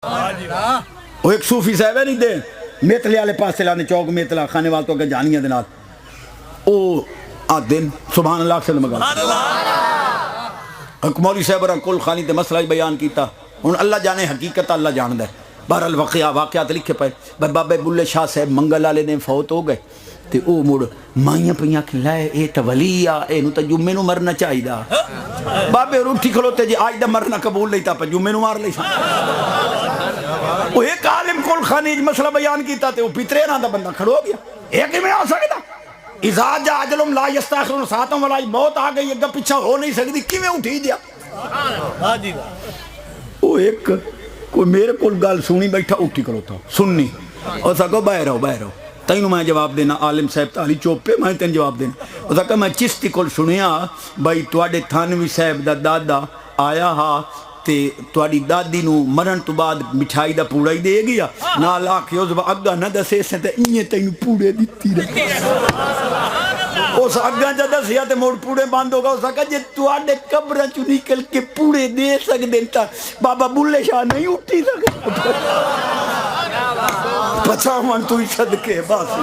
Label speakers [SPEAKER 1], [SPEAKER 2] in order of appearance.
[SPEAKER 1] وہ ایک صوفی صاحب ہے نہیں دے میتلے والے پاسے لانے چوک میتلا کھانے وال تو اگر جانیاں دے نال او دن سبحان اللہ سے مگا مولوی صاحب را کل خانی تے مسئلہ بیان کیتا ہن اللہ جانے حقیقت اللہ جاندہ ہے بہرحال واقعات لکھے پائے بابے بلے شاہ صاحب منگل والے دن فوت ہو گئے تے او مڑ مائیاں پئیاں کہ لائے اے تے ولی آ اے نو تے جمعے نو مرنا چاہیدا بابے روٹھی کھلوتے جی آج دا مرنا قبول نہیں تا پہ جمعے نو مار لئی وہ ایک عالم کل خانی مسئلہ بیان کیتا تے وہ پترے نہ دا بندہ کھڑو گیا ایک ہی میں آ سکتا اذا جا اجلم لا یستاخرون ساتم ولا موت آ گئی اگا پیچھے ہو نہیں سکتی کیویں اٹھی دیا وہ ایک کوئی میرے کول گل سنی بیٹھا اٹھی کرو تھا سننی اور سکو باہر رہو تینوں میں جواب دینا عالم صاحب تالی چوپے میں تین جواب دینا اور سکا میں چشتی کول سنیا بھائی تواڈے تھانوی صاحب دا دادا آیا ہا تے تواڈی دادی نو مرن تو بعد مٹھائی دا پوڑا ہی دے گیا نال آکھیو اگا نہ دسے سے تے اینے تینوں پوڑے دتی رہے اس اگاں جا دسیا تے موڑ پوڑے بند ہوگا اس آکھا جے تواڈے قبراں چوں نکل کے پوڑے دے سکدے تا بابا بلے شاہ نہیں اٹھی سکدا پچھا من تو ہی صدقے بس